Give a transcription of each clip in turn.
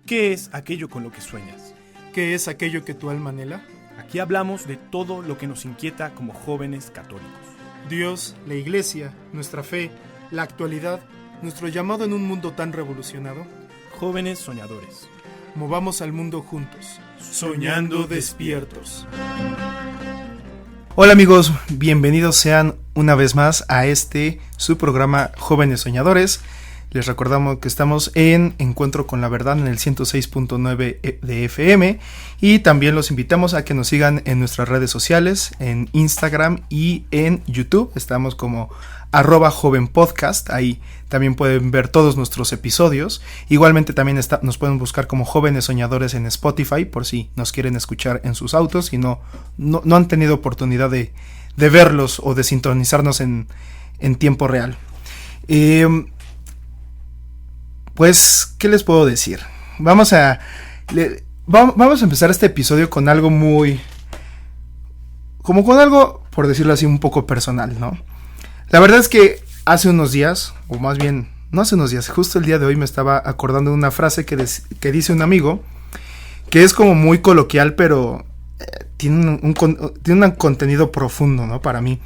¿Qué es aquello con lo que sueñas? ¿Qué es aquello que tu alma anhela? Aquí hablamos de todo lo que nos inquieta como jóvenes católicos. Dios, la Iglesia, nuestra fe, la actualidad, nuestro llamado en un mundo tan revolucionado. Jóvenes soñadores. Movamos al mundo juntos, soñando despiertos. Hola amigos, bienvenidos sean una vez más a su programa Jóvenes Soñadores. Les recordamos que estamos en Encuentro con la Verdad en el 106.9 de FM y también los invitamos a que nos sigan en nuestras redes sociales, en Instagram y en YouTube. Estamos como @jovenpodcast, ahí también pueden ver todos nuestros episodios. Igualmente también nos pueden buscar como Jóvenes Soñadores en Spotify por si nos quieren escuchar en sus autos y no han tenido oportunidad de verlos o de sintonizarnos en tiempo real. Pues, ¿qué les puedo decir? Vamos a empezar este episodio con algo con algo, por decirlo así, un poco personal, ¿no? La verdad es que hace unos días, o más bien, no hace unos días, justo el día de hoy me estaba acordando de una frase que dice un amigo, que es como muy coloquial, pero tiene un contenido profundo, ¿no? Para mí.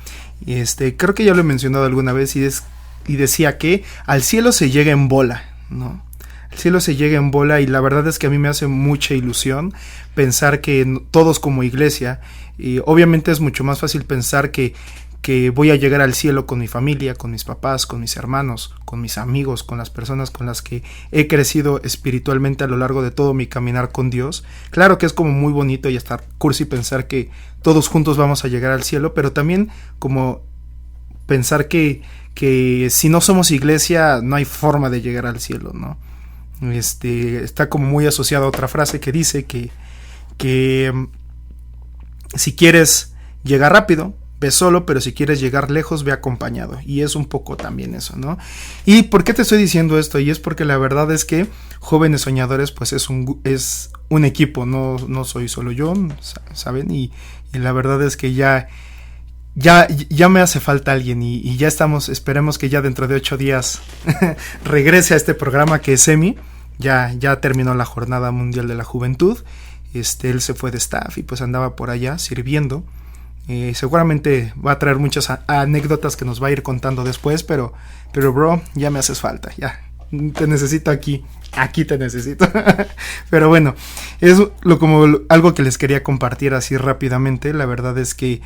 Creo que ya lo he mencionado alguna vez y decía que al cielo se llega en bola, ¿no? El cielo se llega en bola y la verdad es que a mí me hace mucha ilusión pensar que todos como iglesia, y obviamente es mucho más fácil pensar que voy a llegar al cielo con mi familia, con mis papás, con mis hermanos, con mis amigos, con las personas con las que he crecido espiritualmente a lo largo de todo mi caminar con Dios. Claro que es como muy bonito y hasta cursi pensar que todos juntos vamos a llegar al cielo, pero también como pensar que si no somos iglesia no hay forma de llegar al cielo, ¿no? Está como muy asociado a otra frase que dice que si quieres llegar rápido, ve solo, pero si quieres llegar lejos, ve acompañado. Y es un poco también eso, ¿no? ¿Y por qué te estoy diciendo esto? Y es porque la verdad es que Jóvenes Soñadores pues es un equipo, no soy solo yo, ¿saben? Y la verdad es que ya me hace falta alguien y ya esperemos que ya dentro de 8 días regrese a este programa que es Emi. Ya terminó la Jornada Mundial de la Juventud. Él se fue de staff y pues andaba por allá sirviendo. Seguramente va a traer muchas anécdotas que nos va a ir contando después, pero bro, ya me haces falta, ya te necesito aquí te necesito. Pero bueno, es algo que les quería compartir así rápidamente. La verdad es que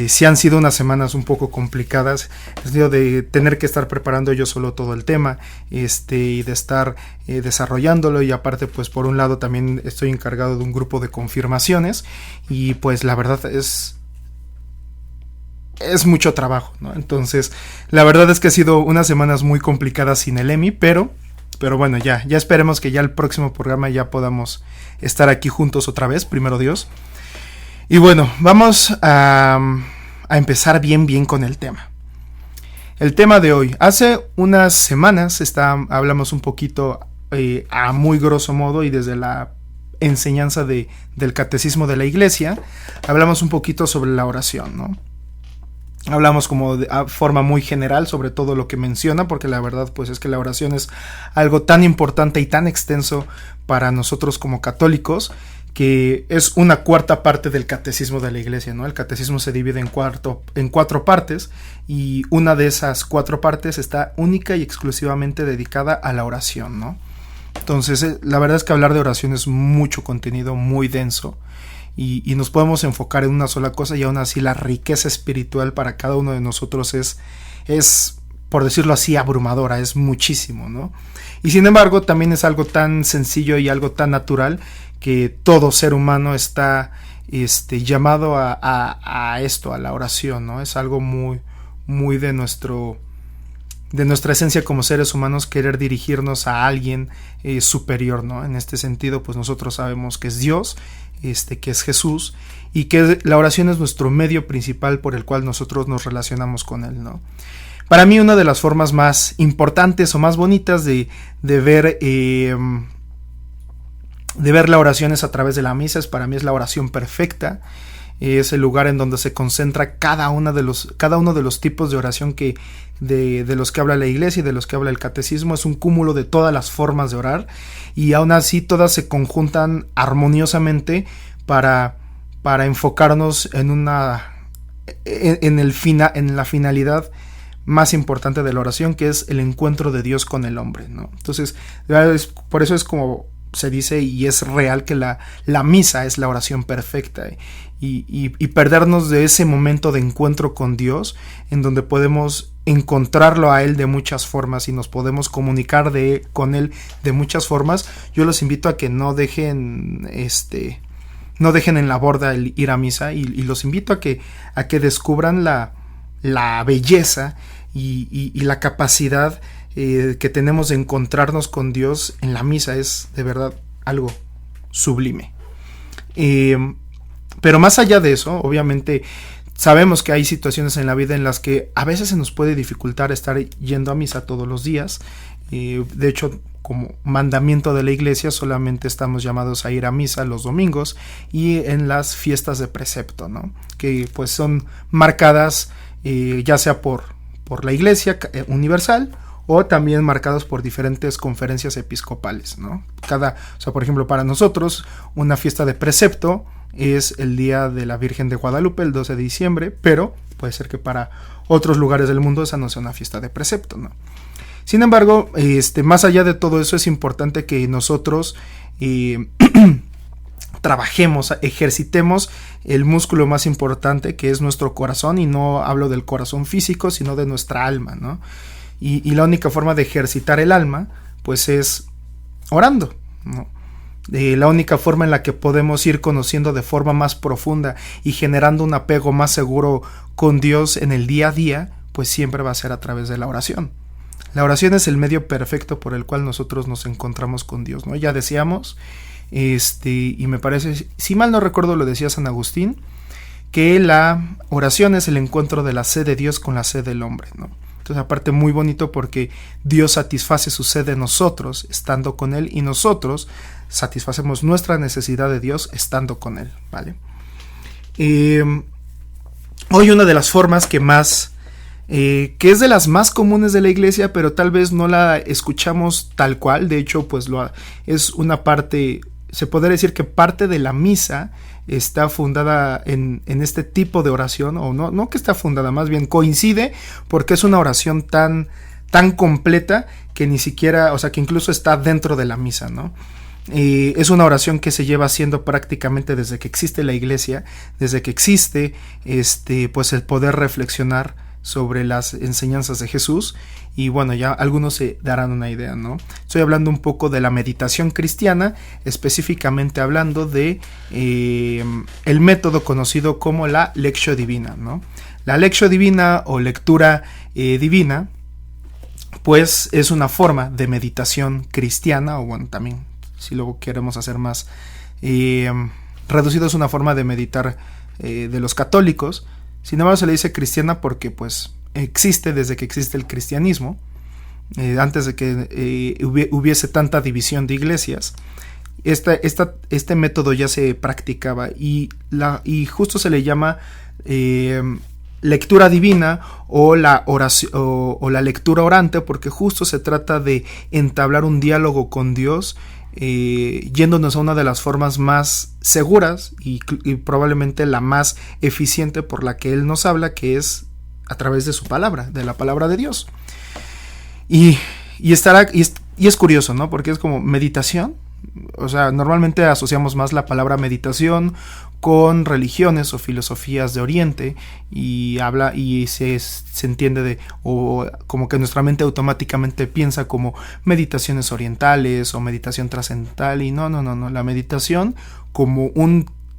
sí han sido unas semanas un poco complicadas, de tener que estar preparando yo solo todo el tema, y de estar desarrollándolo, y aparte pues por un lado también estoy encargado de un grupo de confirmaciones y pues la verdad es mucho trabajo, ¿no? Entonces, la verdad es que ha sido unas semanas muy complicadas sin el Emi, pero bueno, ya esperemos que ya el próximo programa ya podamos estar aquí juntos otra vez, primero Dios. Y bueno, vamos a empezar bien con el tema. El tema de hoy. Hace unas semanas hablamos un poquito a muy grosso modo y desde la enseñanza del catecismo de la iglesia, hablamos un poquito sobre la oración, ¿no? Hablamos como de forma muy general sobre todo lo que menciona, porque la verdad pues es que la oración es algo tan importante y tan extenso para nosotros como católicos, que es una cuarta parte del catecismo de la iglesia, ¿no? El catecismo se divide en 4 partes y una de esas 4 partes está única y exclusivamente dedicada a la oración, ¿no? Entonces la verdad es que hablar de oración es mucho contenido, muy denso. Y nos podemos enfocar en una sola cosa y aún así la riqueza espiritual para cada uno de nosotros es, por decirlo así, abrumadora, es muchísimo, ¿no? Y sin embargo también es algo tan sencillo y algo tan natural que todo ser humano está llamado a esto, a la oración, ¿no? Es algo muy de nuestra esencia como seres humanos, querer dirigirnos a alguien superior, ¿no? En este sentido pues nosotros sabemos que es Dios, que es Jesús, y que la oración es nuestro medio principal por el cual nosotros nos relacionamos con Él, ¿no? Para mí una de las formas más importantes o más bonitas de ver la oración es a través de la misa. Para mí es la oración perfecta. es el lugar en donde se concentra cada uno de los tipos de oración de los que habla la iglesia y de los que habla el catecismo. Es un cúmulo de todas las formas de orar, y aún así todas se conjuntan armoniosamente para enfocarnos en la finalidad más importante de la oración, que es el encuentro de Dios con el hombre, ¿no? Entonces, por eso es como se dice, y es real, que la misa es la oración perfecta, y perdernos de ese momento de encuentro con Dios, en donde podemos encontrarlo a Él de muchas formas y nos podemos comunicar con Él de muchas formas. Yo los invito a que no dejen en la borda el ir a misa, y los invito a que descubran la belleza y la capacidad que tenemos de encontrarnos con Dios en la misa. Es de verdad algo sublime. Pero más allá de eso, obviamente sabemos que hay situaciones en la vida en las que a veces se nos puede dificultar estar yendo a misa todos los días. De hecho, como mandamiento de la iglesia, solamente estamos llamados a ir a misa los domingos y en las fiestas de precepto, ¿no? Que pues son marcadas ya sea por la iglesia universal, o también marcados por diferentes conferencias episcopales, ¿no? Por ejemplo, para nosotros una fiesta de precepto es el día de la Virgen de Guadalupe, el 12 de diciembre, pero puede ser que para otros lugares del mundo esa no sea una fiesta de precepto, ¿no? Sin embargo, más allá de todo eso, es importante que nosotros trabajemos, ejercitemos el músculo más importante, que es nuestro corazón, y no hablo del corazón físico, sino de nuestra alma, ¿no? Y la única forma de ejercitar el alma, pues es orando, ¿no? La única forma en la que podemos ir conociendo de forma más profunda y generando un apego más seguro con Dios en el día a día, pues siempre va a ser a través de la oración. La oración es el medio perfecto por el cual nosotros nos encontramos con Dios, ¿no? Ya decíamos, y me parece, si mal no recuerdo, lo decía San Agustín, que la oración es el encuentro de la sed de Dios con la sed del hombre, ¿no? Entonces, aparte, muy bonito, porque Dios satisface su sed de nosotros estando con Él, y nosotros satisfacemos nuestra necesidad de Dios estando con Él, ¿vale? Hoy una de las formas que es de las más comunes de la iglesia, pero tal vez no la escuchamos tal cual. De hecho, pues es una parte, se podría decir que parte de la misa está fundada en este tipo de oración, o no que está fundada, más bien coincide, porque es una oración tan completa que ni siquiera, que incluso está dentro de la misa, ¿no? Es una oración que se lleva haciendo prácticamente desde que existe la iglesia, desde que existe pues el poder reflexionar sobre las enseñanzas de Jesús. Y bueno, ya algunos se darán una idea, ¿no? Estoy hablando un poco de la meditación cristiana, específicamente hablando de el método conocido como la Lectio Divina, ¿no? La Lectio Divina o lectura divina, pues es una forma de meditación cristiana, o bueno, también si luego queremos hacer más reducido, es una forma de meditar de los católicos. Sin embargo, se le dice cristiana porque pues existe desde que existe el cristianismo, antes de que hubiese tanta división de iglesias. Este método ya se practicaba, y justo se le llama lectura divina o la oración, o la lectura orante, porque justo se trata de entablar un diálogo con Dios, yéndonos a una de las formas más seguras y probablemente la más eficiente por la que Él nos habla, que es a través de su palabra, de la palabra de Dios. Y es curioso, ¿no? Porque es como meditación. Normalmente asociamos más la palabra meditación con religiones o filosofías de Oriente, y se entiende o como que nuestra mente automáticamente piensa como meditaciones orientales o meditación trascendental, y no, la meditación como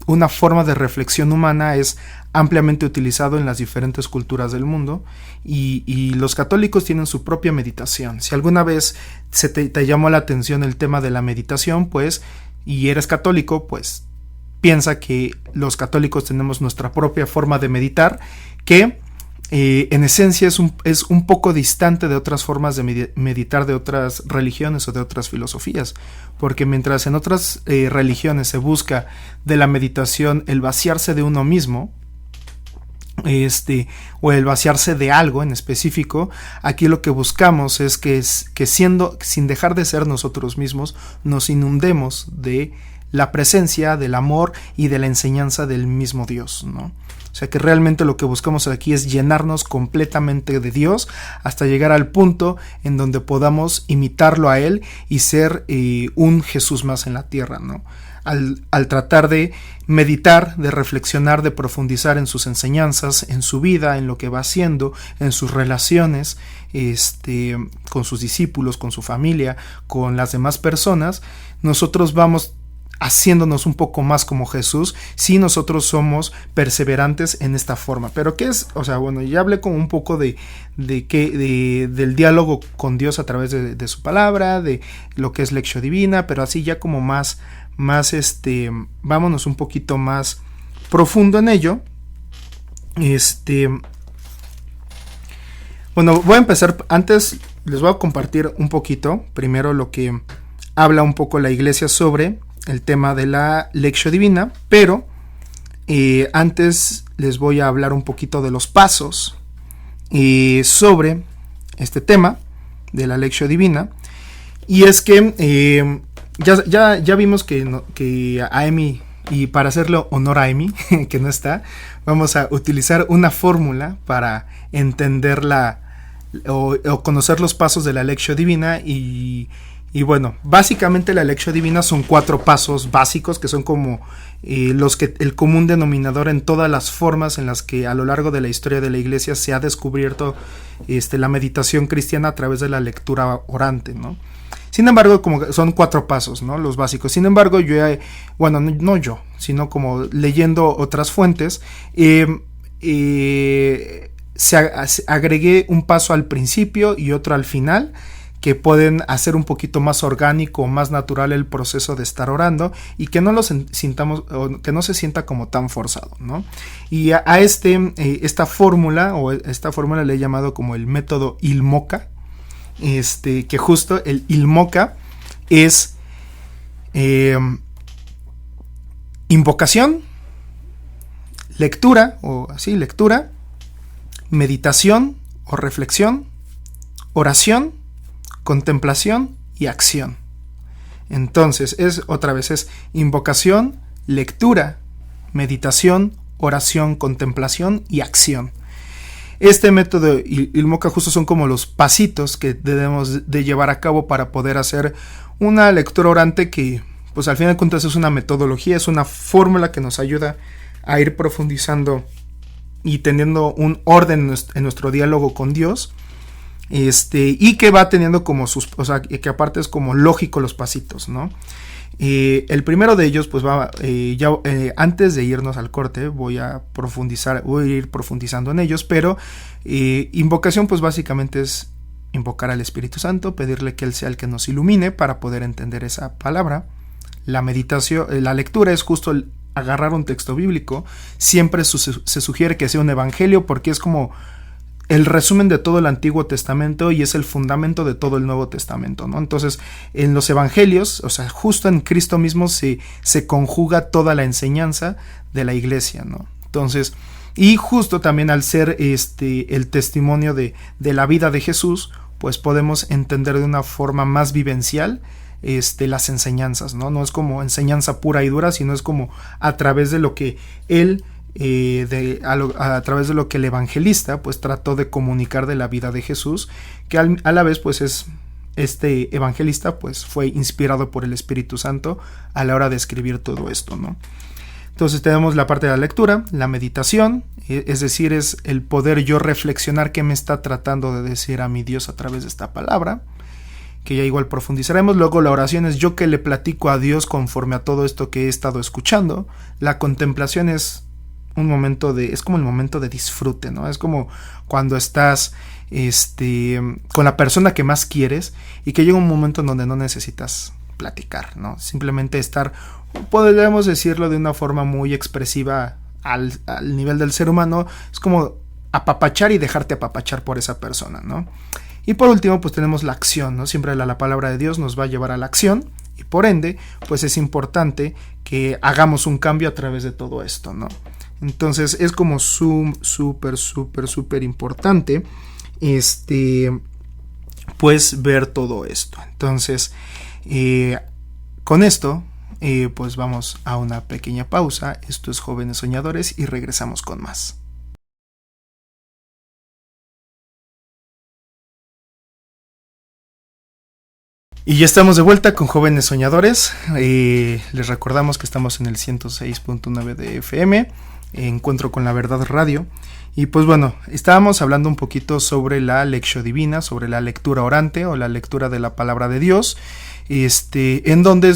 una forma de reflexión humana es ampliamente utilizado en las diferentes culturas del mundo, y los católicos tienen su propia meditación. Si alguna vez te llamó la atención el tema de la meditación, pues, y eres católico, pues piensa que los católicos tenemos nuestra propia forma de meditar, que en esencia es un poco distante de otras formas de meditar de otras religiones o de otras filosofías, porque mientras en otras religiones se busca de la meditación el vaciarse de uno mismo, o el vaciarse de algo en específico, aquí lo que buscamos es que sin dejar de ser nosotros mismos, nos inundemos de la presencia, del amor y de la enseñanza del mismo Dios, ¿no? O sea que realmente lo que buscamos aquí es llenarnos completamente de Dios hasta llegar al punto en donde podamos imitarlo a Él y ser un Jesús más en la tierra, ¿no? Al tratar de meditar, de reflexionar, de profundizar en sus enseñanzas, en su vida, en lo que va haciendo, en sus relaciones, con sus discípulos, con su familia, con las demás personas, nosotros vamos haciéndonos un poco más como Jesús si nosotros somos perseverantes en esta forma. Pero ¿qué es? O sea, bueno, ya hablé como un poco del diálogo con Dios a través de su palabra, de lo que es Lectio Divina, pero así ya como más vámonos un poquito más profundo en ello. Bueno, voy a empezar, antes les voy a compartir un poquito, primero lo que habla un poco la iglesia sobre el tema de la Lectio Divina, pero antes les voy a hablar un poquito de los pasos sobre este tema de la Lectio Divina, y es que ya vimos que a Emi, y para hacerle honor a Emi, que no está, vamos a utilizar una fórmula para entenderla o conocer los pasos de la Lectio Divina. Y bueno, básicamente la Lectio Divina son 4 pasos básicos que son como el común denominador en todas las formas en las que a lo largo de la historia de la iglesia se ha descubierto la meditación cristiana a través de la lectura orante, ¿no? Sin embargo, como son 4 pasos, ¿no? Los básicos. Sin embargo, no yo, sino como leyendo otras fuentes, agregué un paso al principio y otro al final, que pueden hacer un poquito más orgánico o más natural el proceso de estar orando y que no lo sintamos, o que no se sienta como tan forzado, ¿no? Y esta fórmula le he llamado como el método ILMOCA, que justo el ILMOCA es invocación, lectura, meditación o reflexión, oración, contemplación y acción. Entonces es invocación, lectura, meditación, oración, contemplación y acción. Este método ILMOCA justo son como los pasitos que debemos de llevar a cabo para poder hacer una lectura orante que, pues al final de cuentas, es una metodología, es una fórmula que nos ayuda a ir profundizando y teniendo un orden en nuestro diálogo con Dios. Y que va teniendo como que aparte es como lógico los pasitos, ¿no? El primero de ellos, pues antes de irnos al corte, voy a ir profundizando en ellos, pero invocación, pues básicamente es invocar al Espíritu Santo, pedirle que Él sea el que nos ilumine para poder entender esa palabra. La meditación, la lectura es justo agarrar un texto bíblico. Siempre se sugiere que sea un evangelio porque es como el resumen de todo el Antiguo Testamento y es el fundamento de todo el Nuevo Testamento, ¿no? Entonces, en los evangelios, o sea, justo en Cristo mismo se conjuga toda la enseñanza de la iglesia, ¿no? Entonces, y justo también al ser el testimonio de la vida de Jesús, pues podemos entender de una forma más vivencial las enseñanzas, ¿no? No es como enseñanza pura y dura, sino es como a través de lo que Él a través de lo que el evangelista pues trató de comunicar de la vida de Jesús, que a la vez pues este evangelista pues fue inspirado por el Espíritu Santo a la hora de escribir todo esto, ¿no? Entonces tenemos la parte de la lectura, la meditación, es decir, es el poder yo reflexionar qué me está tratando de decir a mi Dios a través de esta palabra, que ya igual profundizaremos. Luego la oración es yo que le platico a Dios conforme a todo esto que he estado escuchando. La contemplación es como el momento de disfrute, ¿no? Es como cuando estás con la persona que más quieres y que llega un momento en donde no necesitas platicar, ¿no? Simplemente estar, podríamos decirlo de una forma muy expresiva al nivel del ser humano, es como apapachar y dejarte apapachar por esa persona, ¿no? Y por último, pues tenemos la acción, ¿no? Siempre la palabra de Dios nos va a llevar a la acción y por ende, pues es importante que hagamos un cambio a través de todo esto, ¿no? Entonces es como súper importante pues ver todo esto. Entonces, con esto, pues vamos a una pequeña pausa. Esto es Jóvenes Soñadores y regresamos con más. Y ya estamos de vuelta con Jóvenes Soñadores. Les recordamos que estamos en el 106.9 de FM, Encuentro con la Verdad Radio. Y pues bueno, estábamos hablando un poquito sobre la Lectio Divina, sobre la lectura orante o la lectura de la palabra de Dios, en donde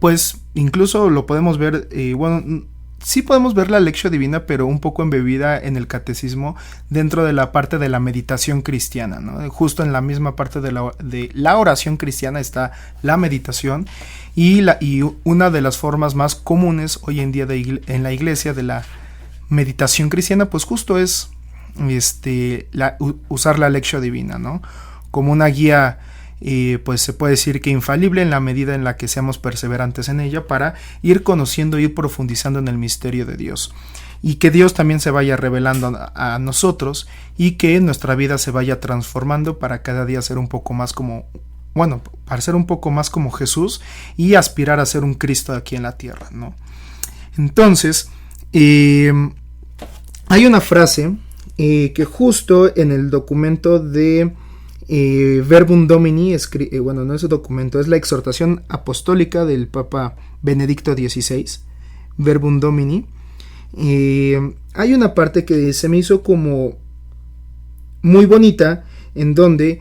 pues incluso lo podemos ver, bueno, sí podemos ver la Lectio Divina, pero un poco embebida en el catecismo dentro de la parte de la meditación cristiana, ¿no? Justo en la misma parte de la oración cristiana está la meditación y una de las formas más comunes hoy en día en la iglesia de la meditación cristiana, pues justo es usar la Lectio Divina, ¿no? Como una guía, pues se puede decir que infalible en la medida en la que seamos perseverantes en ella para ir conociendo, ir profundizando en el misterio de Dios y que Dios también se vaya revelando a nosotros y que nuestra vida se vaya transformando para cada día ser un poco más para ser un poco más como Jesús y aspirar a ser un Cristo aquí en la tierra, ¿no? Entonces, hay una frase que justo en el documento de Verbum Domini, no es el documento, es la exhortación apostólica del Papa Benedicto XVI, Verbum Domini. Hay una parte que se me hizo como muy bonita, en donde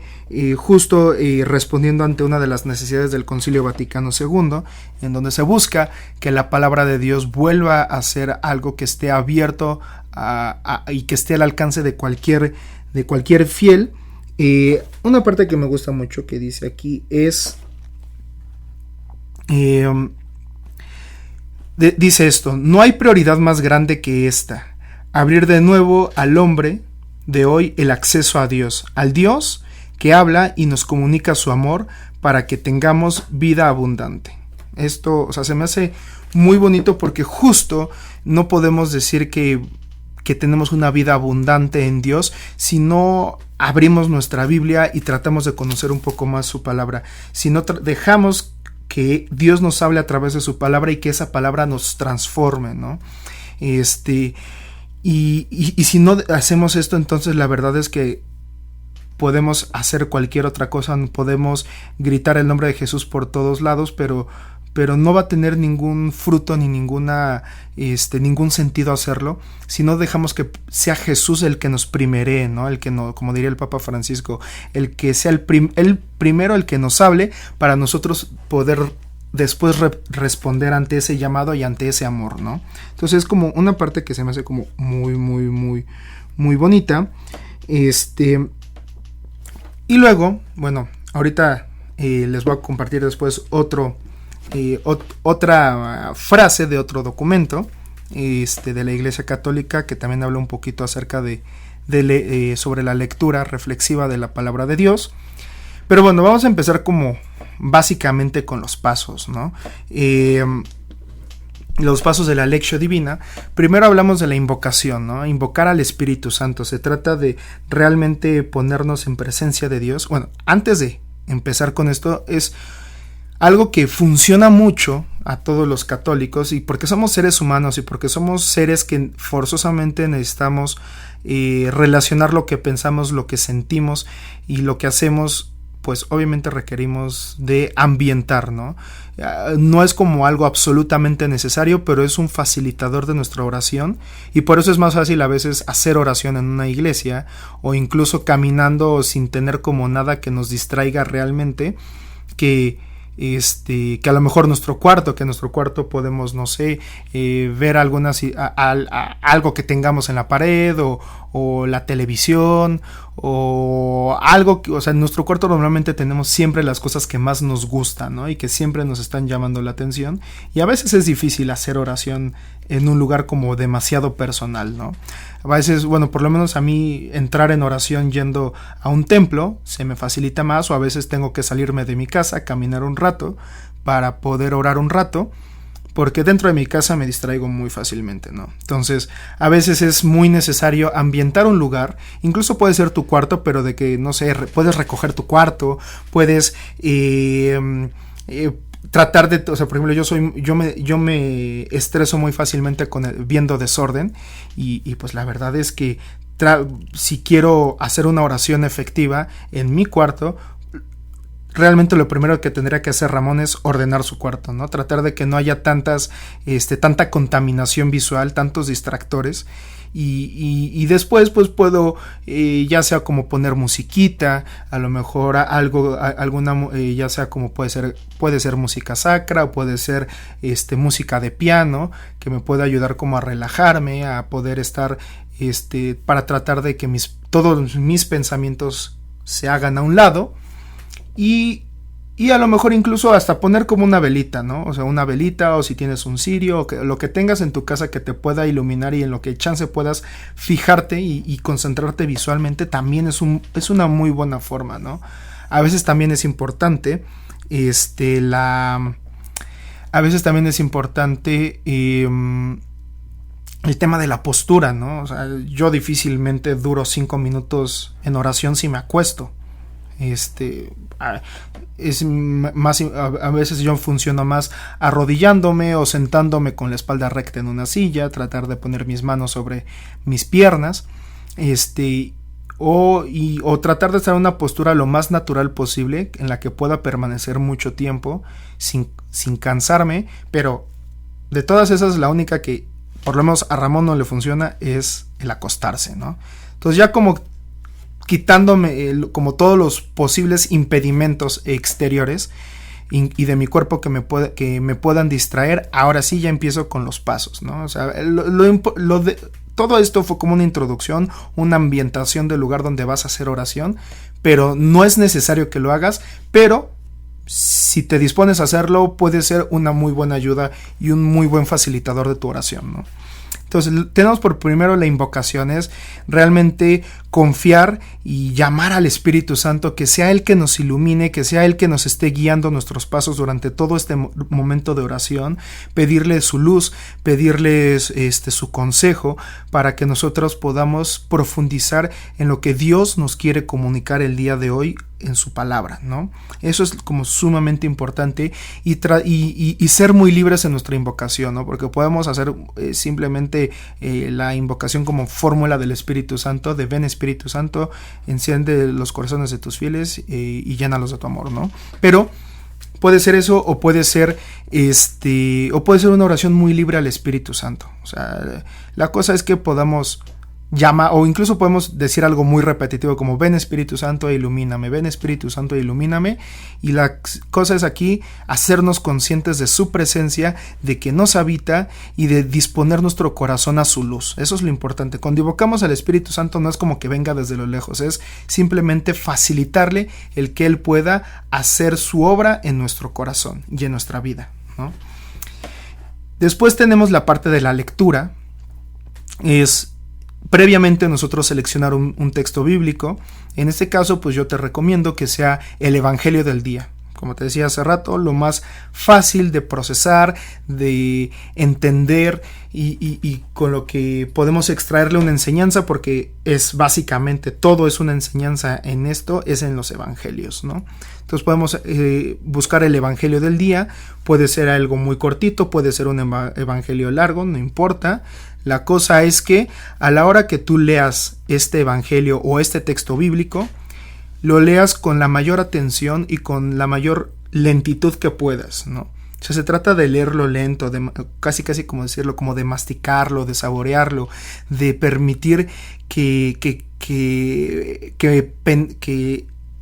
justo respondiendo ante una de las necesidades del Concilio Vaticano II, en donde se busca que la palabra de Dios vuelva a ser algo que esté abierto y que esté al alcance de cualquier fiel. Una parte que me gusta mucho que dice aquí es dice esto: no hay prioridad más grande que esta, abrir de nuevo al hombre de hoy el acceso a Dios, al Dios que habla y nos comunica su amor para que tengamos vida abundante. Esto, o sea, se me hace muy bonito porque justo no podemos decir que tenemos una vida abundante en Dios si no abrimos nuestra Biblia y tratamos de conocer un poco más su palabra, si no dejamos que Dios nos hable a través de su palabra y que esa palabra nos transforme, ¿no? Y si no hacemos esto, entonces la verdad es que podemos hacer cualquier otra cosa, podemos gritar el nombre de Jesús por todos lados, pero no va a tener ningún fruto ni ningún sentido hacerlo si no dejamos que sea Jesús el que nos primeree, ¿no? El que no, como diría el Papa Francisco, el que sea el primero el que nos hable para nosotros poder después responder ante ese llamado y ante ese amor, ¿no? Entonces es como una parte que se me hace como muy bonita. Y luego, bueno, ahorita les voy a compartir después otra frase de otro documento de la Iglesia Católica que también habla un poquito acerca sobre la lectura reflexiva de la palabra de Dios. Pero bueno, vamos a empezar como básicamente con los pasos, ¿no? Los pasos de la Lectio Divina. Primero hablamos de la invocación, ¿no? Invocar al Espíritu Santo. Se trata de realmente ponernos en presencia de Dios. Bueno, antes de empezar con esto, es algo que funciona mucho a todos los católicos, y porque somos seres humanos y porque somos seres que forzosamente necesitamos relacionar lo que pensamos, lo que sentimos y lo que hacemos, pues obviamente requerimos de ambientar, ¿no? No es como algo absolutamente necesario, pero es un facilitador de nuestra oración, y por eso es más fácil a veces hacer oración en una iglesia o incluso caminando sin tener como nada que nos distraiga realmente, que a lo mejor nuestro cuarto podemos, no sé, ver algo que tengamos en la pared o la televisión o algo que, o sea, en nuestro cuarto normalmente tenemos siempre las cosas que más nos gustan, ¿no? Y que siempre nos están llamando la atención, y a veces es difícil hacer oración en un lugar como demasiado personal, ¿no? A veces, bueno, por lo menos a mí entrar en oración yendo a un templo se me facilita más, o a veces tengo que salirme de mi casa, caminar un rato para poder orar un rato, porque dentro de mi casa me distraigo muy fácilmente, ¿no? Entonces, a veces es muy necesario ambientar un lugar, incluso puede ser tu cuarto, pero de que, no sé, puedes recoger tu cuarto, puedes tratar de, o sea, por ejemplo, yo me estreso muy fácilmente viendo desorden, y pues la verdad es que si quiero hacer una oración efectiva en mi cuarto, realmente lo primero que tendría que hacer Ramón es ordenar su cuarto, ¿no? Tratar de que no haya tanta contaminación visual, tantos distractores, y después pues puedo ya sea como poner musiquita, a lo mejor ya sea como puede ser música sacra, o puede ser música de piano que me pueda ayudar como a relajarme, a poder estar para tratar de que todos mis pensamientos se hagan a un lado. Y a lo mejor incluso hasta poner como una velita, ¿no? O sea, una velita, o si tienes un cirio, o lo que tengas en tu casa que te pueda iluminar y en lo que chance puedas fijarte y concentrarte visualmente, también es una muy buena forma, ¿no? A veces también es importante, el tema de la postura, ¿no? O sea, yo difícilmente duro 5 minutos en oración si me acuesto. Es más, a veces yo funciono más arrodillándome o sentándome con la espalda recta en una silla, tratar de poner mis manos sobre mis piernas, o tratar de estar en una postura lo más natural posible en la que pueda permanecer mucho tiempo sin cansarme. Pero de todas esas, la única que por lo menos a Ramón no le funciona es el acostarse, ¿no? Entonces, ya como quitándome como todos los posibles impedimentos exteriores y de mi cuerpo que me puedan distraer, ahora sí ya empiezo con los pasos, ¿no? O sea, todo esto fue como una introducción, una ambientación del lugar donde vas a hacer oración, pero no es necesario que lo hagas, pero si te dispones a hacerlo, puede ser una muy buena ayuda y un muy buen facilitador de tu oración, ¿no? Entonces, tenemos por primero la invocación, es realmente confiar y llamar al Espíritu Santo, que sea Él que nos ilumine, que sea Él que nos esté guiando nuestros pasos durante todo este momento de oración, pedirle su luz, pedirle su consejo, para que nosotros podamos profundizar en lo que Dios nos quiere comunicar el día de hoy en su palabra, ¿no? Eso es como sumamente importante, y ser muy libres en nuestra invocación, ¿no? Porque podemos hacer simplemente la invocación como fórmula del Espíritu Santo, de ven Espíritu Santo, enciende los corazones de tus fieles y llénalos de tu amor, ¿no? Pero puede ser eso, o puede ser una oración muy libre al Espíritu Santo. O sea, la cosa es que podamos o incluso podemos decir algo muy repetitivo como ven Espíritu Santo e ilumíname, ven Espíritu Santo e ilumíname, y la cosa es aquí hacernos conscientes de su presencia, de que nos habita, y de disponer nuestro corazón a su luz. Eso es lo importante. Cuando invocamos al Espíritu Santo no es como que venga desde lo lejos, es simplemente facilitarle el que Él pueda hacer su obra en nuestro corazón y en nuestra vida, ¿no? Después tenemos la parte de la lectura. Es previamente nosotros seleccionar un texto bíblico. En este caso, pues yo te recomiendo que sea el Evangelio del día. Como te decía hace rato, lo más fácil de procesar, de entender, y con lo que podemos extraerle una enseñanza, porque es básicamente todo es una enseñanza en esto, es en los evangelios, ¿no? Entonces podemos buscar el Evangelio del día. Puede ser algo muy cortito, puede ser un evangelio largo, no importa. La cosa es que a la hora que tú leas este evangelio o este texto bíblico, lo leas con la mayor atención y con la mayor lentitud que puedas, ¿no? O sea, se trata de leerlo lento, casi como decirlo, como de masticarlo, de saborearlo, de permitir que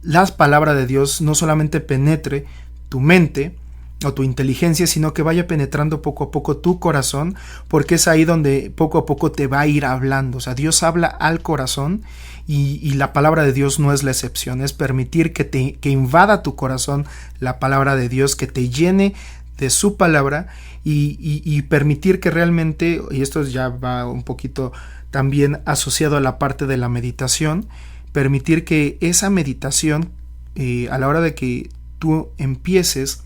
la palabra de Dios no solamente penetre tu mente, o tu inteligencia, sino que vaya penetrando poco a poco tu corazón, porque es ahí donde poco a poco te va a ir hablando. O sea, Dios habla al corazón y la palabra de Dios no es la excepción. Es permitir que invada tu corazón la palabra de Dios, que te llene de su palabra y permitir que realmente, y esto ya va un poquito también asociado a la parte de la meditación, permitir que esa meditación, a la hora de que tú empieces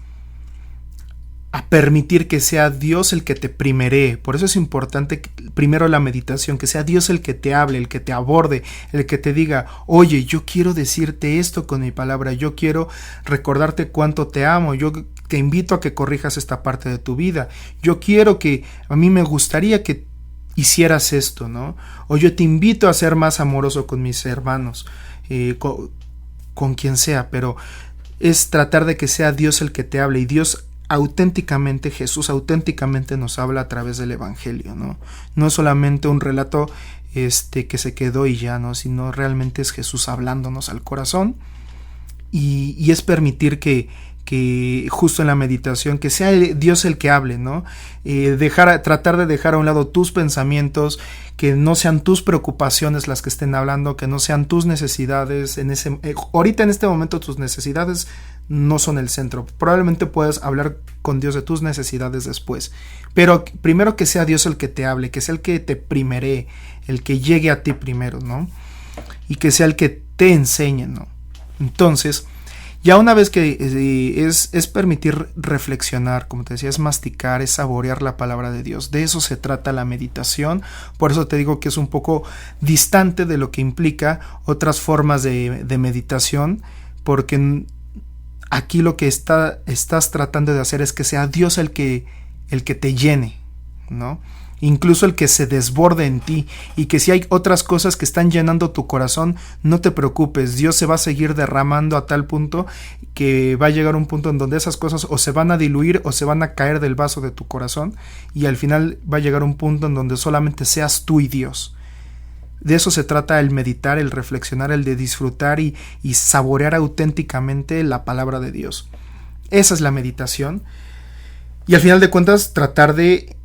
a permitir que sea Dios el que te primeree. Por eso es importante primero la meditación, que sea Dios el que te hable, el que te aborde, el que te diga, oye, yo quiero decirte esto con mi palabra, yo quiero recordarte cuánto te amo, yo te invito a que corrijas esta parte de tu vida, yo quiero que, a mí me gustaría que hicieras esto, ¿no? O yo te invito a ser más amoroso con mis hermanos, con quien sea, pero es tratar de que sea Dios el que te hable, y Dios auténticamente, Jesús auténticamente nos habla a través del Evangelio, ¿no? No es solamente un relato que se quedó y ya, ¿no? Sino realmente es Jesús hablándonos al corazón, y es permitir que justo en la meditación, que sea Dios el que hable, ¿no? Tratar de dejar a un lado tus pensamientos, que no sean tus preocupaciones las que estén hablando, que no sean tus necesidades. Ahorita en este momento tus necesidades no son el centro. Probablemente puedas hablar con Dios de tus necesidades después, pero primero que sea Dios el que te hable, que sea el que te primeree, el que llegue a ti primero, ¿no? Y que sea el que te enseñe, ¿no? Entonces, ya una vez que es permitir reflexionar, como te decía, es masticar, es saborear la palabra de Dios. De eso se trata la meditación. Por eso te digo que es un poco distante de lo que implica otras formas de meditación, porque aquí lo que estás tratando de hacer es que sea Dios el que te llene, ¿no? Incluso el que se desborde en ti, y que si hay otras cosas que están llenando tu corazón, no te preocupes, Dios se va a seguir derramando a tal punto que va a llegar un punto en donde esas cosas o se van a diluir o se van a caer del vaso de tu corazón, y al final va a llegar un punto en donde solamente seas tú y Dios. De eso se trata el meditar, el reflexionar, el de disfrutar y saborear auténticamente la palabra de Dios. Esa es la meditación, y al final de cuentas tratar de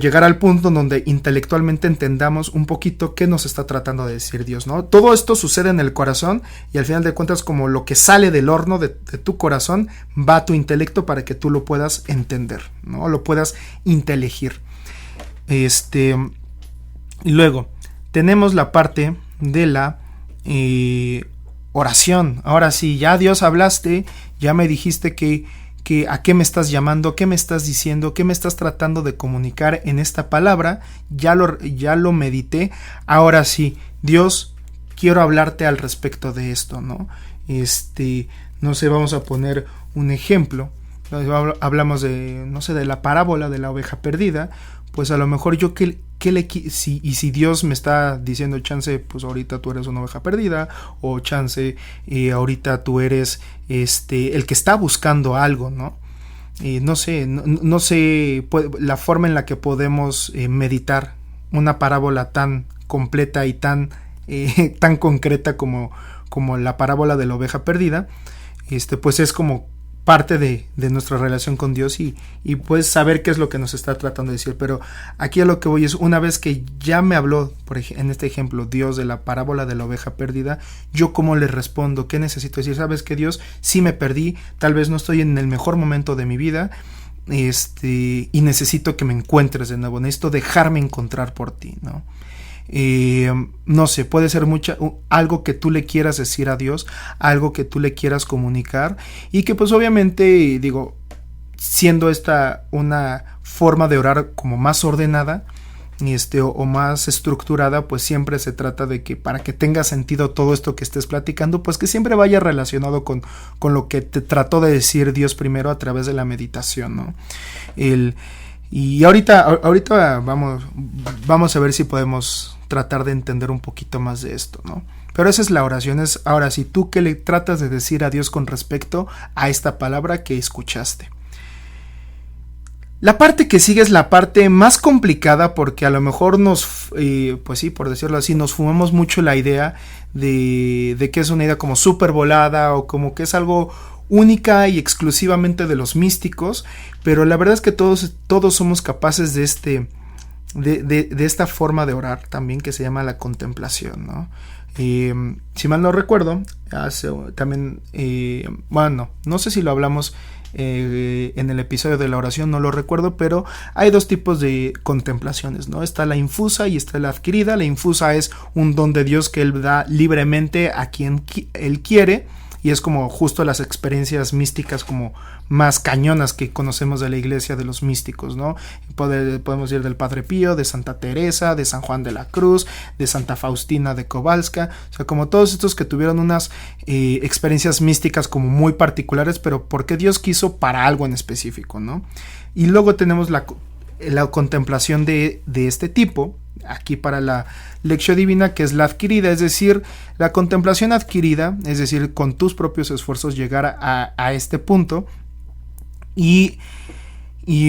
llegar al punto en donde intelectualmente entendamos un poquito qué nos está tratando de decir Dios, ¿no? Todo esto sucede en el corazón, y al final de cuentas, como lo que sale del horno de tu corazón va a tu intelecto para que tú lo puedas entender, ¿no? Lo puedas inteligir. Y luego tenemos la parte de la oración. Ahora sí, ya Dios hablaste, ya me dijiste que a qué me estás llamando, qué me estás diciendo, qué me estás tratando de comunicar en esta palabra. Ya lo medité. Ahora sí, Dios, quiero hablarte al respecto de esto, ¿no? No sé, vamos a poner un ejemplo. Hablamos de la parábola de la oveja perdida. Pues a lo mejor yo si Dios me está diciendo, chance, pues ahorita tú eres una oveja perdida, o chance, ahorita tú eres el que está buscando algo, ¿no? No sé la forma en la que podemos meditar una parábola tan completa y tan concreta como la parábola de la oveja perdida. Pues es como parte de nuestra relación con Dios, y pues saber qué es lo que nos está tratando de decir. Pero aquí a lo que voy es, una vez que ya me habló, en este ejemplo, Dios, de la parábola de la oveja perdida, yo cómo le respondo, qué necesito decir. Sabes que Dios, sí me perdí, tal vez no estoy en el mejor momento de mi vida, y necesito que me encuentres de nuevo, necesito dejarme encontrar por ti, ¿no? No sé, puede ser algo que tú le quieras decir a Dios, algo que tú le quieras comunicar, y que pues obviamente, siendo esta una forma de orar como más ordenada, o más estructurada, pues siempre se trata de que, para que tenga sentido todo esto que estés platicando, pues que siempre vaya relacionado con lo que te trató de decir Dios primero a través de la meditación, ¿no? Y ahorita vamos a ver si podemos tratar de entender un poquito más de esto, ¿no? Pero esa es la oración. Ahora sí, ¿tú qué le tratas de decir a Dios con respecto a esta palabra que escuchaste? La parte que sigue es la parte más complicada, porque a lo mejor pues sí, por decirlo así, nos fumamos mucho la idea de que es una idea como súper volada, o como que es algo única y exclusivamente de los místicos, pero la verdad es que todos somos capaces de esta forma de orar también, que se llama la contemplación, ¿no? Si mal no recuerdo, no sé si lo hablamos en el episodio de la oración, no lo recuerdo, pero hay dos tipos de contemplaciones, ¿no? Está la infusa y está la adquirida. La infusa es un don de Dios que Él da libremente a quien Él quiere, y es como justo las experiencias místicas como más cañonas que conocemos de la iglesia, de los místicos, ¿no? Podemos ir del Padre Pío, de Santa Teresa, de San Juan de la Cruz, de Santa Faustina de Kowalska, o sea, como todos estos que tuvieron unas experiencias místicas como muy particulares, pero porque Dios quiso para algo en específico, ¿no? Y luego tenemos la contemplación de este tipo, aquí para la Lectio Divina, que es la adquirida, es decir, la contemplación adquirida, es decir, con tus propios esfuerzos llegar a este punto, y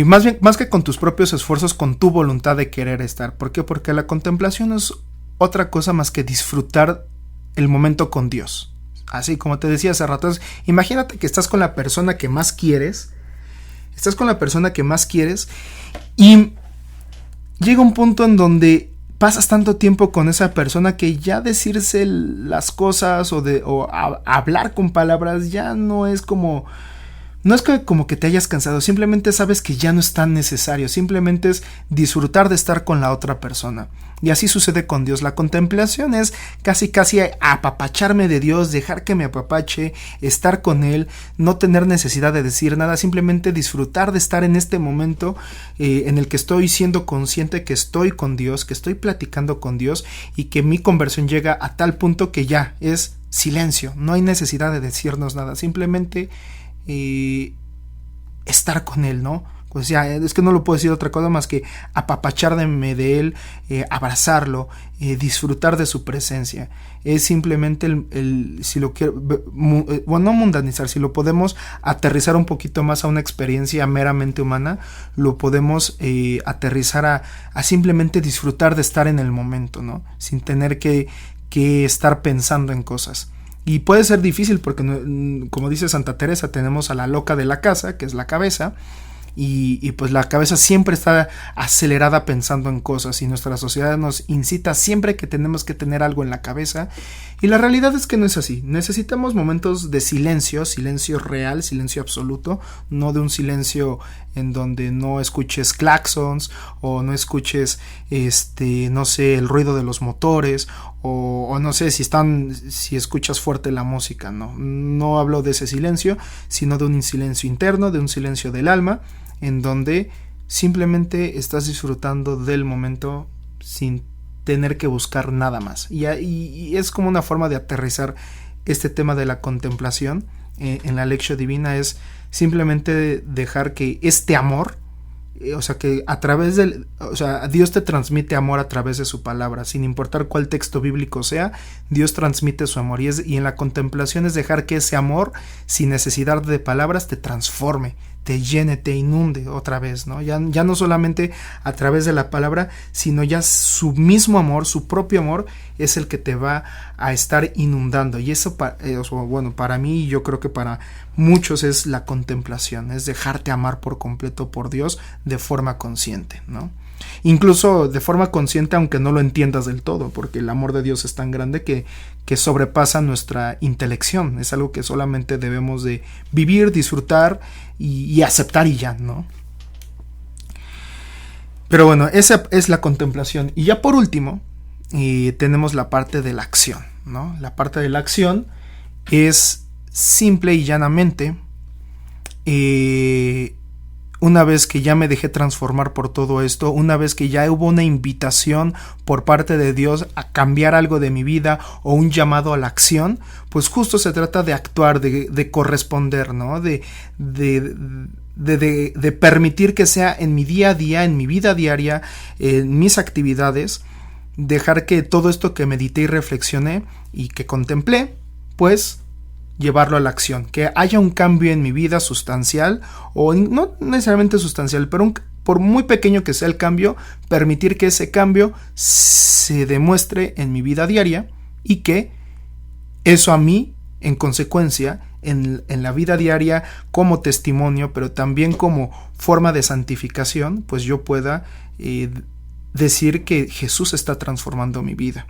más que con tus propios esfuerzos, con tu voluntad de querer estar. ¿Por qué? Porque la contemplación no es otra cosa más que disfrutar el momento con Dios. Así como te decía hace rato, imagínate que estás con la persona que más quieres, y llega un punto en donde pasas tanto tiempo con esa persona que ya decirse las cosas o hablar con palabras ya no es como... No es como que te hayas cansado, simplemente sabes que ya no es tan necesario, simplemente es disfrutar de estar con la otra persona. Y así sucede con Dios. La contemplación es casi apapacharme de Dios, dejar que me apapache, estar con Él, no tener necesidad de decir nada, simplemente disfrutar de estar en este momento en el que estoy siendo consciente que estoy con Dios, que estoy platicando con Dios, y que mi conversión llega a tal punto que ya es silencio, no hay necesidad de decirnos nada, simplemente estar con Él, ¿no? Pues ya, es que no lo puedo decir otra cosa más que apapacharme de Él, abrazarlo, disfrutar de su presencia. Es simplemente si lo quiero, bueno, no mundanizar, si lo podemos aterrizar un poquito más a una experiencia meramente humana, lo podemos aterrizar a simplemente disfrutar de estar en el momento, ¿no? Sin tener que estar pensando en cosas. Y puede ser difícil porque, como dice Santa Teresa, tenemos a la loca de la casa, que es la cabeza, y pues la cabeza siempre está acelerada pensando en cosas, y nuestra sociedad nos incita siempre que tenemos que tener algo en la cabeza, y la realidad es que no es así. Necesitamos momentos de silencio real, silencio absoluto, no de un silencio en donde no escuches claxons o no escuches no sé, el ruido de los motores o no sé si escuchas fuerte la música. No hablo de ese silencio, sino de un silencio interno, de un silencio del alma, en donde simplemente estás disfrutando del momento sin tener que buscar nada más. Y es como una forma de aterrizar este tema de la contemplación en la Lectio Divina, es simplemente dejar que este amor, o sea, que Dios te transmite amor a través de su palabra, sin importar cuál texto bíblico sea, Dios transmite su amor, y en la contemplación es dejar que ese amor, sin necesidad de palabras, te transforme, te llene, te inunde otra vez, ¿no? Ya no solamente a través de la palabra, sino ya su mismo amor, su propio amor, es el que te va a estar inundando. Y eso, para mí, y yo creo que para muchos, es la contemplación, es dejarte amar por completo por Dios de forma consciente, ¿no? Incluso de forma consciente, aunque no lo entiendas del todo, porque el amor de Dios es tan grande que sobrepasa nuestra intelección. Es algo que solamente debemos de vivir, disfrutar y aceptar, y ya, ¿no? Pero bueno, esa es la contemplación. Y ya por último, tenemos la parte de la acción, ¿no? La parte de la acción es simple y llanamente, una vez que ya me dejé transformar por todo esto, una vez que ya hubo una invitación por parte de Dios a cambiar algo de mi vida o un llamado a la acción, pues justo se trata de actuar, de corresponder, ¿no? De permitir que sea en mi día a día, en mi vida diaria, en mis actividades, dejar que todo esto que medité y reflexioné y que contemplé, pues llevarlo a la acción, que haya un cambio en mi vida sustancial, o no necesariamente sustancial, pero por muy pequeño que sea el cambio, permitir que ese cambio se demuestre en mi vida diaria, y que eso a mí en consecuencia, en la vida diaria como testimonio, pero también como forma de santificación, pues yo pueda decir que Jesús está transformando mi vida.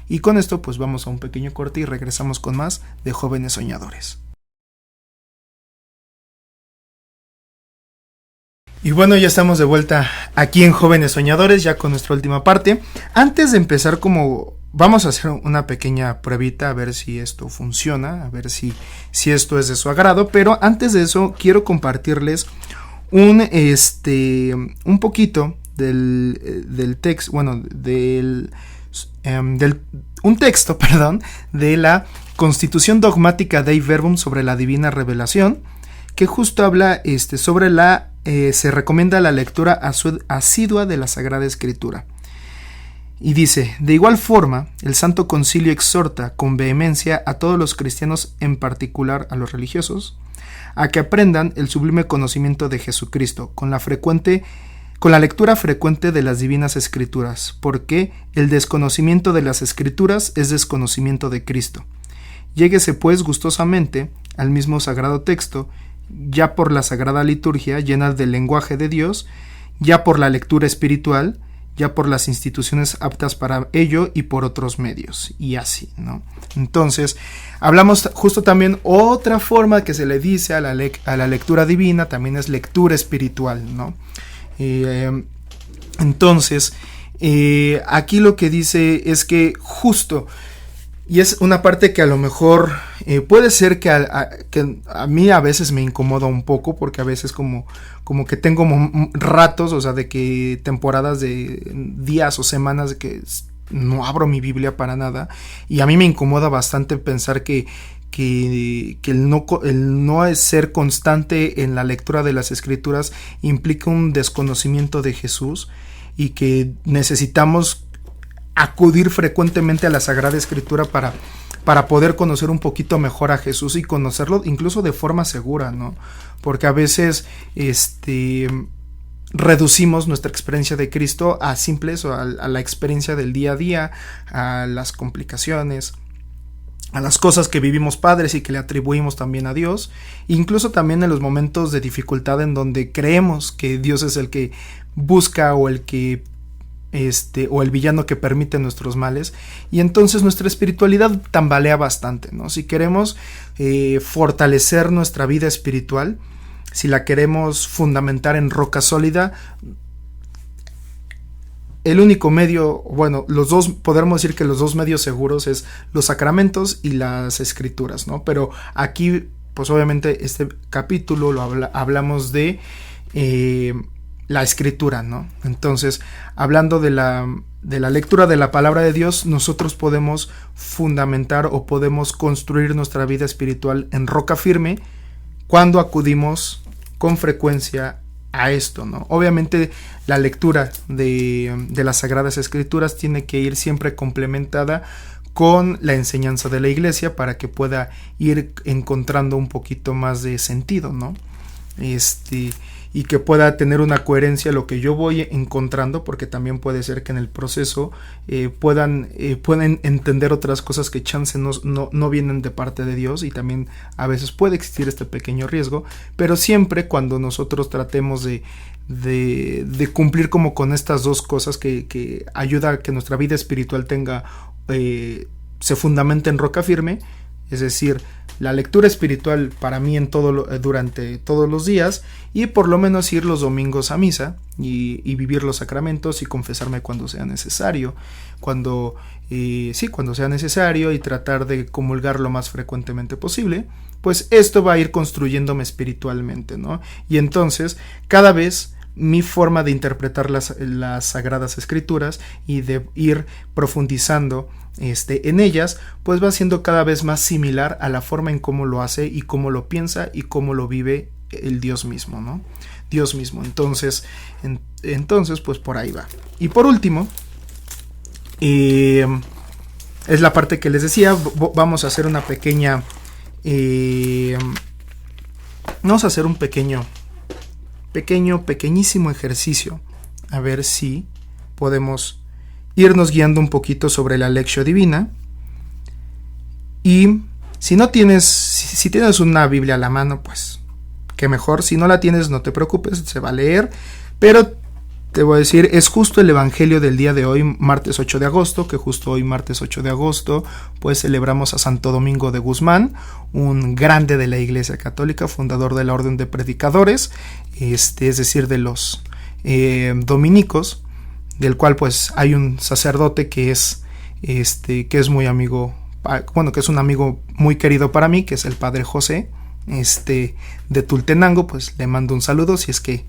Y con esto pues vamos a un pequeño corte y regresamos con más de Jóvenes Soñadores. Y bueno, ya estamos de vuelta aquí en Jóvenes Soñadores, ya con nuestra última parte. Antes de empezar, vamos a hacer una pequeña pruebita a ver si esto funciona, a ver si esto es de su agrado, pero antes de eso quiero compartirles un poquito del texto, bueno, un texto, perdón, de la Constitución Dogmática Dei Verbum sobre la Divina Revelación, que justo habla sobre se recomienda la lectura asidua de la Sagrada Escritura. Y dice: de igual forma, el Santo Concilio exhorta con vehemencia a todos los cristianos, en particular a los religiosos, a que aprendan el sublime conocimiento de Jesucristo con la lectura frecuente de las Divinas Escrituras, porque el desconocimiento de las Escrituras es desconocimiento de Cristo. Lléguese pues gustosamente al mismo sagrado texto, ya por la sagrada liturgia llena del lenguaje de Dios, ya por la lectura espiritual, ya por las instituciones aptas para ello y por otros medios, y así, ¿no? Entonces, hablamos justo también otra forma que se le dice a la lectura divina, también es lectura espiritual, ¿no? Entonces, aquí lo que dice es que justo, y es una parte que a lo mejor puede ser que a mí a veces me incomoda un poco, porque a veces como que tengo ratos, o sea, de que temporadas de días o semanas de que no abro mi Biblia para nada, y a mí me incomoda bastante pensar que el no ser constante en la lectura de las Escrituras implica un desconocimiento de Jesús, y que necesitamos acudir frecuentemente a la Sagrada Escritura para poder conocer un poquito mejor a Jesús y conocerlo incluso de forma segura, ¿no? Porque a veces reducimos nuestra experiencia de Cristo a simples, o a la experiencia del día a día, a las complicaciones, a las cosas que vivimos padres y que le atribuimos también a Dios, incluso también en los momentos de dificultad en donde creemos que Dios es el que busca o el villano que permite nuestros males, y entonces nuestra espiritualidad tambalea bastante, ¿no? Si queremos fortalecer nuestra vida espiritual, si la queremos fundamentar en roca sólida, el único medio, bueno, podemos decir que los dos medios seguros es los sacramentos y las Escrituras, ¿no? Pero aquí, pues obviamente este capítulo hablamos de la Escritura, ¿no? Entonces, hablando de la lectura de la palabra de Dios, nosotros podemos fundamentar o podemos construir nuestra vida espiritual en roca firme cuando acudimos con frecuencia a esto, ¿no? Obviamente la lectura de las Sagradas Escrituras tiene que ir siempre complementada con la enseñanza de la Iglesia para que pueda ir encontrando un poquito más de sentido, ¿no? Y que pueda tener una coherencia lo que yo voy encontrando, porque también puede ser que en el proceso puedan entender otras cosas que chance no vienen de parte de Dios, y también a veces puede existir este pequeño riesgo, pero siempre cuando nosotros tratemos de cumplir como con estas dos cosas que ayuda a que nuestra vida espiritual se fundamente en roca firme, es decir, la lectura espiritual para mí durante todos los días, y por lo menos ir los domingos a misa y vivir los sacramentos y confesarme cuando sea necesario, cuando sea necesario, y tratar de comulgar lo más frecuentemente posible, pues esto va a ir construyéndome espiritualmente, ¿no? Y entonces cada vez mi forma de interpretar las Sagradas Escrituras y de ir profundizando en ellas, pues va siendo cada vez más similar a la forma en cómo lo hace y cómo lo piensa y cómo lo vive el Dios mismo, ¿no? Dios mismo. Entonces, pues por ahí va. Y por último, es la parte que les decía, vamos a hacer una pequeña... vamos a hacer un pequeñísimo ejercicio, a ver si podemos irnos guiando un poquito sobre la Lectio Divina, y Si tienes una Biblia a la mano, pues qué mejor. Si no la tienes, no te preocupes, se va a leer. Pero te voy a decir, es justo el evangelio del día de hoy, martes 8 de agosto, que justo hoy, martes 8 de agosto, pues celebramos a Santo Domingo de Guzmán, un grande de la Iglesia Católica, fundador de la Orden de Predicadores, es decir, de los dominicos, del cual pues hay un sacerdote que es muy amigo, bueno, que es un amigo muy querido para mí, que es el Padre José, de Tultenango. Pues le mando un saludo, si es que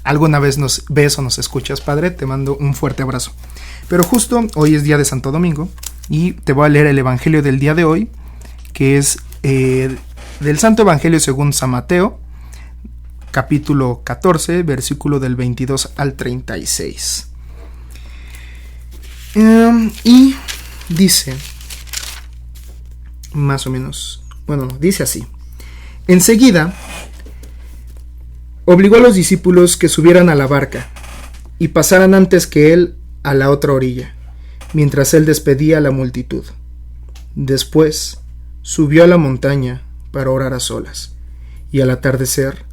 alguna vez nos ves o nos escuchas, Padre, te mando un fuerte abrazo. Pero justo hoy es día de Santo Domingo y te voy a leer el evangelio del día de hoy, que es del Santo Evangelio según San Mateo, capítulo 14, versículo del 22 al 36. Y dice, más o menos, bueno, dice así: enseguida obligó a los discípulos que subieran a la barca y pasaran antes que él a la otra orilla, mientras él despedía a la multitud. Después subió a la montaña para orar a solas, y al atardecer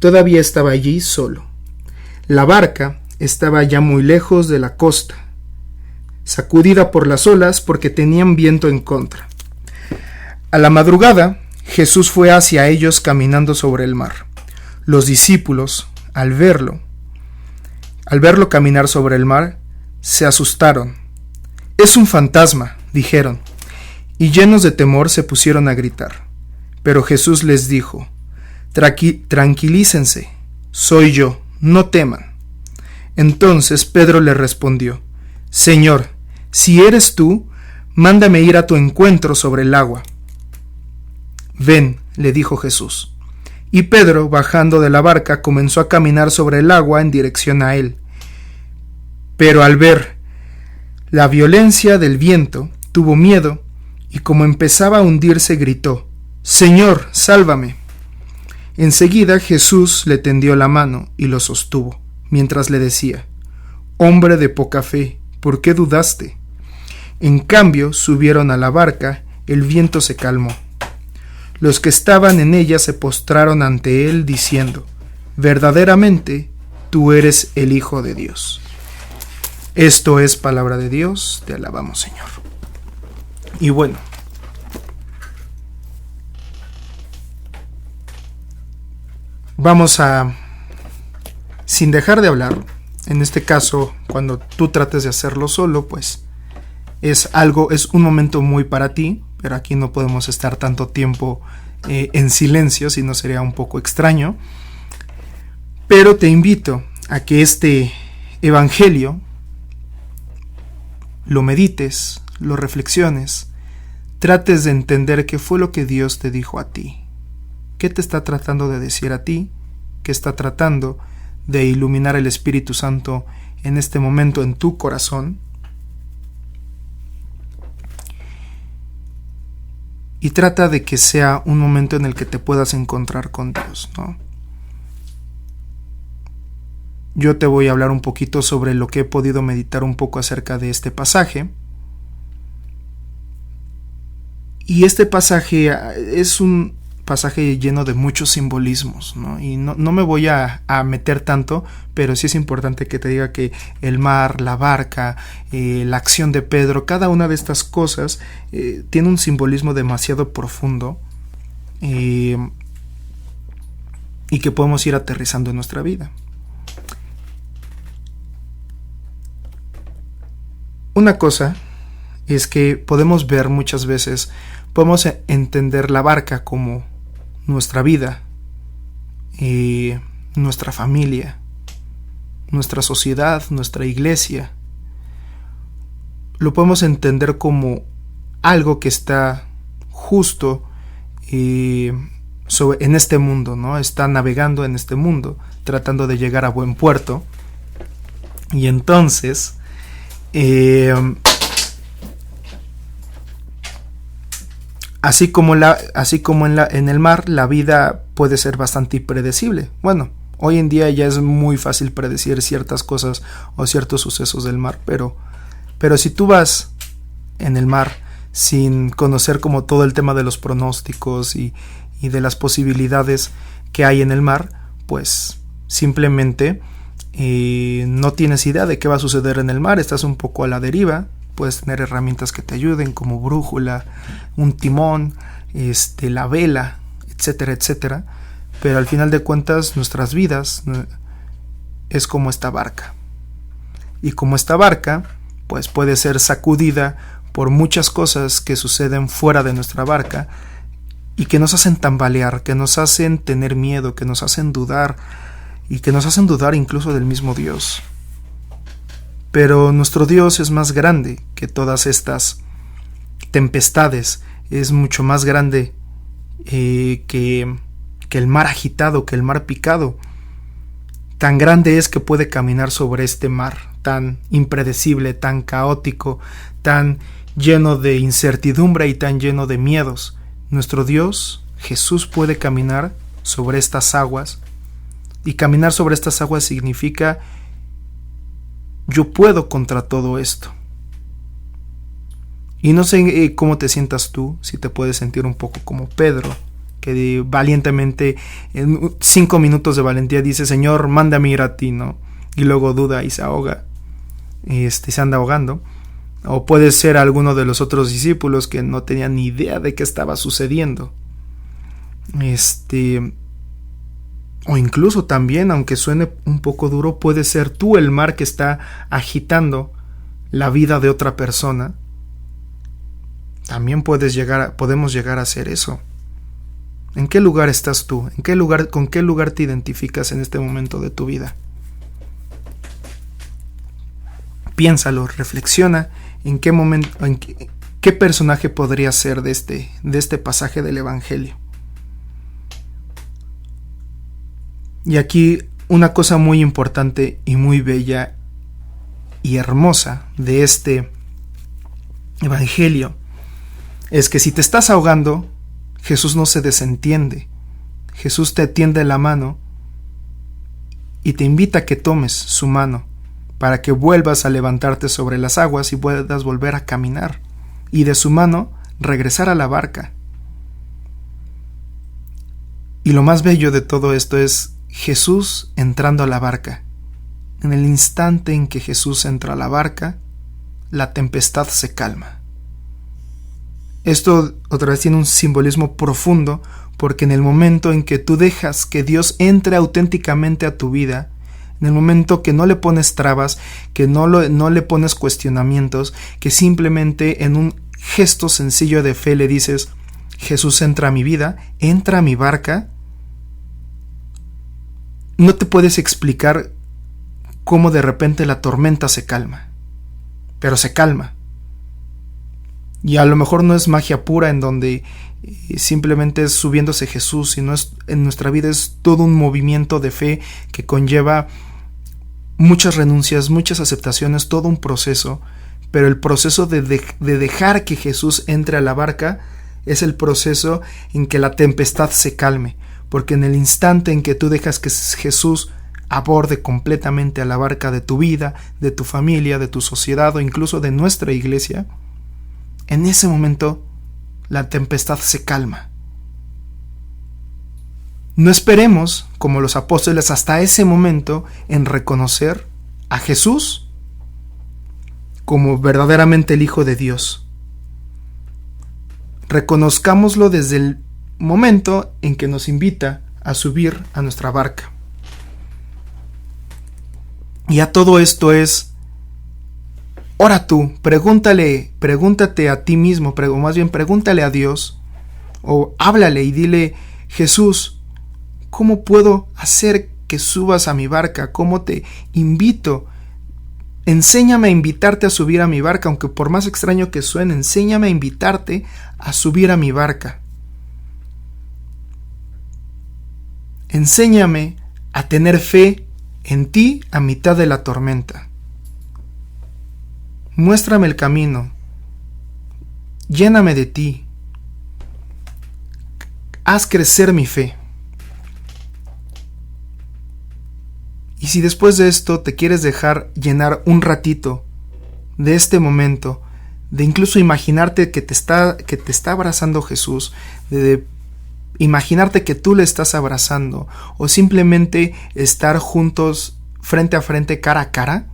todavía estaba allí solo. La barca estaba ya muy lejos de la costa, sacudida por las olas porque tenían viento en contra. A la madrugada Jesús fue hacia ellos caminando sobre el mar. Los discípulos, al verlo caminar sobre el mar, se asustaron. «Es un fantasma», dijeron, y llenos de temor se pusieron a gritar. Pero Jesús les dijo: «Tranquilícense, soy yo, no teman». Entonces Pedro le respondió: «Señor, si eres tú, mándame ir a tu encuentro sobre el agua». «Ven», le dijo Jesús. Y Pedro, bajando de la barca, comenzó a caminar sobre el agua en dirección a él. Pero al ver la violencia del viento, tuvo miedo, y como empezaba a hundirse, gritó: «Señor, sálvame». Enseguida Jesús le tendió la mano y lo sostuvo, mientras le decía: «Hombre de poca fe, ¿por qué dudaste?». En cambio, subieron a la barca, el viento se calmó. Los que estaban en ella se postraron ante él, diciendo: «Verdaderamente, tú eres el Hijo de Dios». Esto es palabra de Dios, te alabamos, Señor. Y bueno, vamos a, sin dejar de hablar, en este caso, cuando tú trates de hacerlo solo, pues es un momento muy para ti, pero aquí no podemos estar tanto tiempo en silencio, si no sería un poco extraño. Pero te invito a que este evangelio lo medites, lo reflexiones, trates de entender qué fue lo que Dios te dijo a ti, qué te está tratando de decir a ti, qué está tratando de iluminar el Espíritu Santo en este momento en tu corazón. Y trata de que sea un momento en el que te puedas encontrar con Dios, ¿no? Yo te voy a hablar un poquito sobre lo que he podido meditar un poco acerca de este pasaje. Y este pasaje es un pasaje lleno de muchos simbolismos, ¿no? Y no me voy a meter tanto, pero sí es importante que te diga que el mar, la barca, la acción de Pedro, cada una de estas cosas tiene un simbolismo demasiado profundo y que podemos ir aterrizando en nuestra vida. Una cosa es que podemos ver muchas veces, podemos entender la barca como nuestra vida, nuestra familia, nuestra sociedad, nuestra iglesia. Lo podemos entender como algo que está justo en este mundo, ¿no? Está navegando en este mundo, tratando de llegar a buen puerto. Y entonces, así como en el mar, la vida puede ser bastante impredecible. Bueno, hoy en día ya es muy fácil predecir ciertas cosas o ciertos sucesos del mar, pero si tú vas en el mar, sin conocer como todo el tema de los pronósticos y de las posibilidades que hay en el mar, pues simplemente no tienes idea de qué va a suceder en el mar, estás un poco a la deriva. Puedes tener herramientas que te ayuden como brújula, un timón, la vela, etcétera, etcétera, pero al final de cuentas nuestras vidas es como esta barca, y como esta barca pues puede ser sacudida por muchas cosas que suceden fuera de nuestra barca y que nos hacen tambalear, que nos hacen tener miedo, que nos hacen dudar y que nos hacen dudar incluso del mismo Dios. Pero nuestro Dios es más grande que todas estas tempestades, es mucho más grande que el mar agitado, que el mar picado. Tan grande es que puede caminar sobre este mar tan impredecible, tan caótico, tan lleno de incertidumbre y tan lleno de miedos. Nuestro Dios, Jesús, puede caminar sobre estas aguas, y caminar sobre estas aguas significa: yo puedo contra todo esto. Y no sé cómo te sientas tú, si te puedes sentir un poco como Pedro, que valientemente, en 5 minutos de valentía, dice: Señor, mándame ir a ti, ¿no? Y luego duda y se ahoga, se anda ahogando. O puede ser alguno de los otros discípulos que no tenían ni idea de qué estaba sucediendo. O incluso también, aunque suene un poco duro, puede ser tú el mar que está agitando la vida de otra persona. También podemos llegar a hacer eso. ¿En qué lugar estás tú? ¿Con qué lugar te identificas en este momento de tu vida? Piénsalo, reflexiona en qué momento, qué personaje podría ser de este pasaje del Evangelio. Y aquí una cosa muy importante y muy bella y hermosa de este Evangelio es que si te estás ahogando, Jesús no se desentiende. Jesús te tiende la mano y te invita a que tomes su mano para que vuelvas a levantarte sobre las aguas y puedas volver a caminar, y de su mano regresar a la barca. Y lo más bello de todo esto es Jesús entrando a la barca. En el instante en que Jesús entra a la barca, la tempestad se calma. Esto otra vez tiene un simbolismo profundo, porque en el momento en que tú dejas que Dios entre auténticamente a tu vida, en el momento que no le pones trabas, que no le pones cuestionamientos, que simplemente en un gesto sencillo de fe le dices: Jesús, entra a mi vida, entra a mi barca, no te puedes explicar cómo de repente la tormenta se calma, pero se calma. Y a lo mejor no es magia pura en donde simplemente es subiéndose Jesús, sino en nuestra vida es todo un movimiento de fe que conlleva muchas renuncias, muchas aceptaciones, todo un proceso. Pero el proceso de dejar que Jesús entre a la barca es el proceso en que la tempestad se calme, porque en el instante en que tú dejas que Jesús aborde completamente a la barca de tu vida, de tu familia, de tu sociedad o incluso de nuestra iglesia, en ese momento la tempestad se calma. No esperemos, como los apóstoles, hasta ese momento en reconocer a Jesús como verdaderamente el Hijo de Dios. Reconozcámoslo desde el momento en que nos invita a subir a nuestra barca. Y a todo esto es: ora tú, pregúntate a ti mismo, o más bien pregúntale a Dios, o háblale y dile: Jesús, ¿cómo puedo hacer que subas a mi barca? ¿Cómo te invito? Enséñame a invitarte a subir a mi barca, aunque por más extraño que suene, enséñame a invitarte a subir a mi barca. Enséñame a tener fe en ti a mitad de la tormenta. Muéstrame el camino. Lléname de ti. Haz crecer mi fe. Y si después de esto te quieres dejar llenar un ratito de este momento, de incluso imaginarte que te está abrazando Jesús, de imaginarte que tú le estás abrazando, o simplemente estar juntos frente a frente, cara a cara,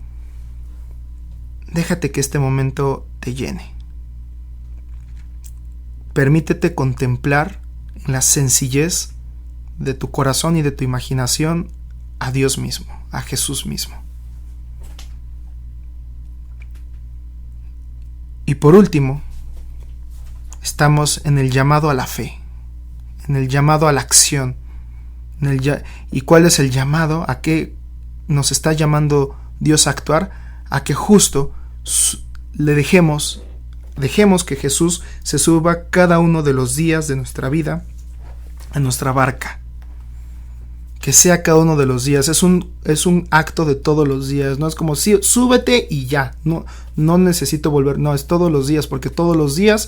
déjate que este momento te llene. Permítete contemplar en la sencillez de tu corazón y de tu imaginación a Dios mismo, a Jesús mismo. Y por último, estamos en el llamado a la fe, en el llamado a la acción. ¿Y cuál es el llamado? ¿A qué nos está llamando Dios a actuar? A que justo le dejemos que Jesús se suba cada uno de los días de nuestra vida a nuestra barca. Que sea cada uno de los días. Es un acto de todos los días. No es como si súbete y ya. No necesito volver. No, es todos los días, porque todos los días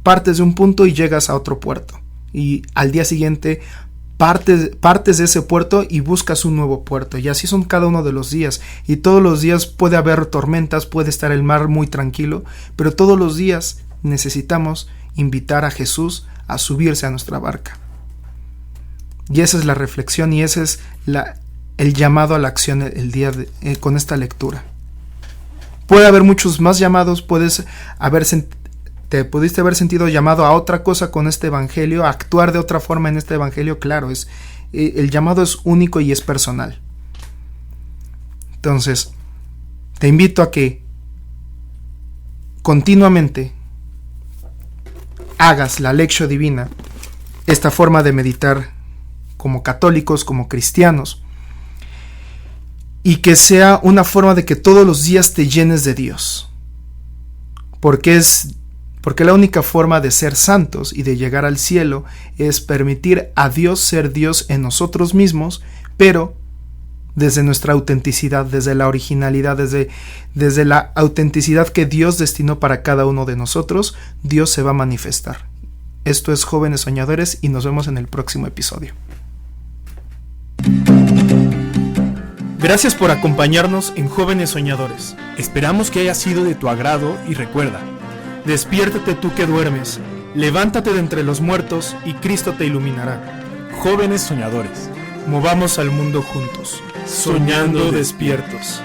partes de un punto y llegas a otro puerto. Y al día siguiente partes de ese puerto y buscas un nuevo puerto. Y así son cada uno de los días. Y todos los días puede haber tormentas, puede estar el mar muy tranquilo, pero todos los días necesitamos invitar a Jesús a subirse a nuestra barca. Y esa es la reflexión, y ese es el llamado a la acción con esta lectura. Puede haber muchos más llamados, te pudiste haber sentido llamado a otra cosa con este evangelio, a actuar de otra forma en este evangelio. Claro, el llamado es único y es personal. Entonces, te invito a que continuamente hagas la lectio divina, esta forma de meditar como católicos, como cristianos, y que sea una forma de que todos los días te llenes de Dios, porque la única forma de ser santos y de llegar al cielo es permitir a Dios ser Dios en nosotros mismos, pero desde nuestra autenticidad, desde la originalidad, desde la autenticidad que Dios destinó para cada uno de nosotros. Dios se va a manifestar. Esto es Jóvenes Soñadores y nos vemos en el próximo episodio. Gracias por acompañarnos en Jóvenes Soñadores. Esperamos que haya sido de tu agrado y recuerda, despiértate tú que duermes, levántate de entre los muertos y Cristo te iluminará. Jóvenes Soñadores, movamos al mundo juntos, soñando despiertos.